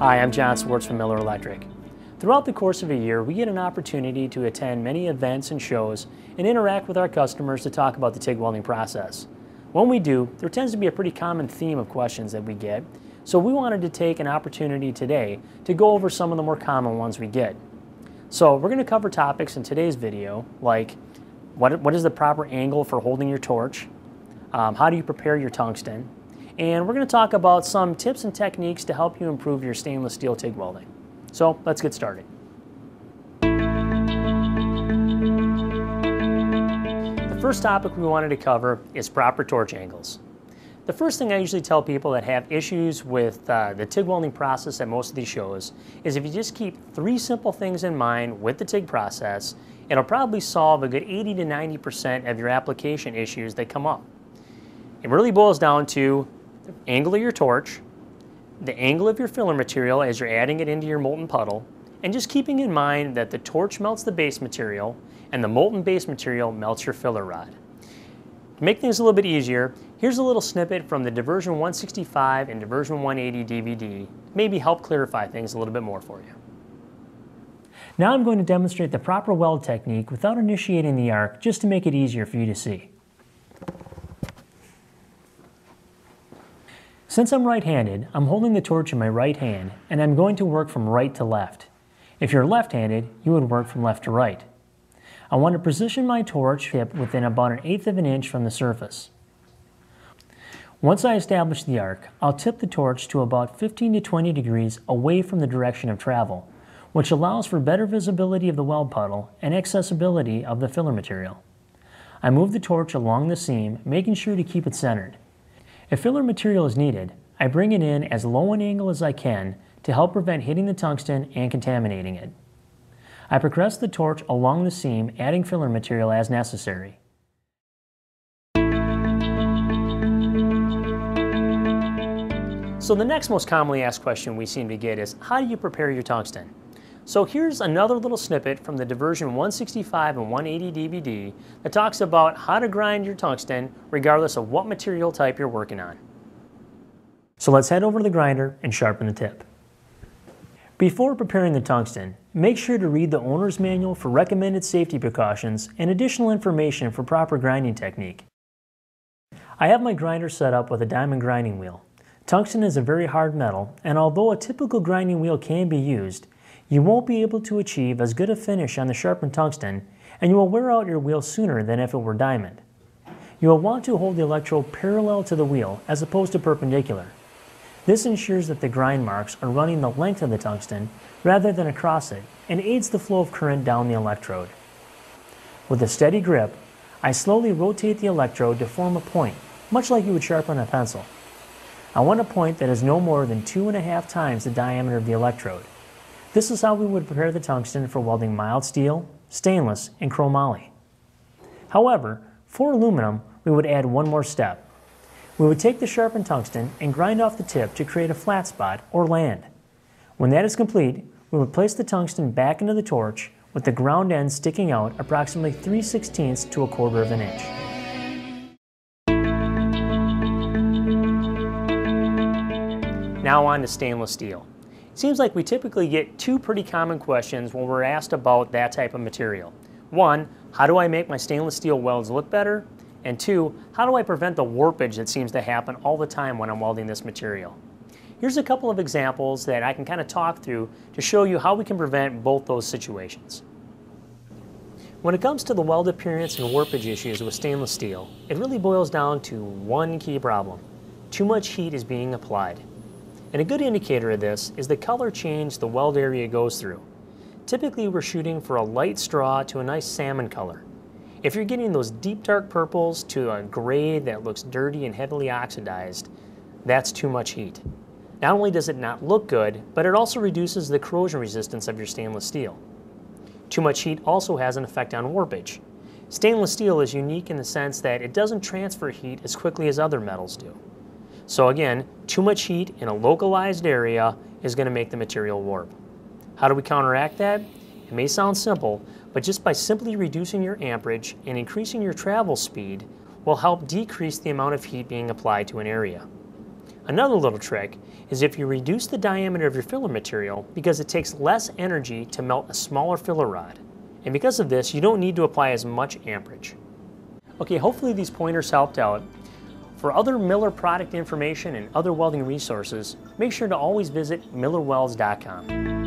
Hi, I'm John Swartz from Miller Electric. Throughout the course of a year, we get an opportunity to attend many events and shows and interact with our customers to talk about the TIG welding process. When we do, there tends to be a pretty common theme of questions that we get, so we wanted to take an opportunity today to go over some of the more common ones we get. So we're going to cover topics in today's video like what is the proper angle for holding your torch, how do you prepare your tungsten, and we're going to talk about some tips and techniques to help you improve your stainless steel TIG welding. So let's get started. The first topic we wanted to cover is proper torch angles. The first thing I usually tell people that have issues with the TIG welding process at most of these shows is if you just keep 3 simple things in mind with the TIG process, it'll probably solve a good 80 to 90% of your application issues that come up. It really boils down to the angle of your torch, the angle of your filler material as you're adding it into your molten puddle, and just keeping in mind that the torch melts the base material and the molten base material melts your filler rod. To make things a little bit easier, here's a little snippet from the Diversion 165 and Diversion 180 DVD, maybe help clarify things a little bit more for you. Now I'm going to demonstrate the proper weld technique without initiating the arc, just to make it easier for you to see. Since I'm right-handed, I'm holding the torch in my right hand, and I'm going to work from right to left. If you're left-handed, you would work from left to right. I want to position my torch tip within about 1/8 of an inch from the surface. Once I establish the arc, I'll tip the torch to about 15 to 20 degrees away from the direction of travel, which allows for better visibility of the weld puddle and accessibility of the filler material. I move the torch along the seam, making sure to keep it centered. If filler material is needed, I bring it in as low an angle as I can to help prevent hitting the tungsten and contaminating it. I progress the torch along the seam, adding filler material as necessary. So the next most commonly asked question we seem to get is, how do you prepare your tungsten? So here's another little snippet from the Diversion 165 and 180 DVD that talks about how to grind your tungsten regardless of what material type you're working on. So let's head over to the grinder and sharpen the tip. Before preparing the tungsten, make sure to read the owner's manual for recommended safety precautions and additional information for proper grinding technique. I have my grinder set up with a diamond grinding wheel. Tungsten is a very hard metal, and although a typical grinding wheel can be used, you won't be able to achieve as good a finish on the sharpened tungsten, and you will wear out your wheel sooner than if it were diamond. You will want to hold the electrode parallel to the wheel as opposed to perpendicular. This ensures that the grind marks are running the length of the tungsten rather than across it, and aids the flow of current down the electrode. With a steady grip, I slowly rotate the electrode to form a point, much like you would sharpen a pencil. I want a point that is no more than 2.5 times the diameter of the electrode. This is how we would prepare the tungsten for welding mild steel, stainless, and chromoly. However, for aluminum, we would add one more step. We would take the sharpened tungsten and grind off the tip to create a flat spot or land. When that is complete, we would place the tungsten back into the torch with the ground end sticking out approximately 3/16 to 1/4 of an inch. Now on to stainless steel. It seems like we typically get 2 pretty common questions when we're asked about that type of material. 1, how do I make my stainless steel welds look better? And 2, how do I prevent the warpage that seems to happen all the time when I'm welding this material? Here's a couple of examples that I can kind of talk through to show you how we can prevent both those situations. When it comes to the weld appearance and warpage issues with stainless steel, it really boils down to one key problem. Too much heat is being applied. And a good indicator of this is the color change the weld area goes through. Typically we're shooting for a light straw to a nice salmon color. If you're getting those deep dark purples to a gray that looks dirty and heavily oxidized, that's too much heat. Not only does it not look good, but it also reduces the corrosion resistance of your stainless steel. Too much heat also has an effect on warpage. Stainless steel is unique in the sense that it doesn't transfer heat as quickly as other metals do. So again, too much heat in a localized area is going to make the material warp. How do we counteract that? It may sound simple, but just by simply reducing your amperage and increasing your travel speed will help decrease the amount of heat being applied to an area. Another little trick is if you reduce the diameter of your filler material because it takes less energy to melt a smaller filler rod. And because of this, you don't need to apply as much amperage. Okay, hopefully these pointers helped out. For other Miller product information and other welding resources, make sure to always visit millerwelds.com.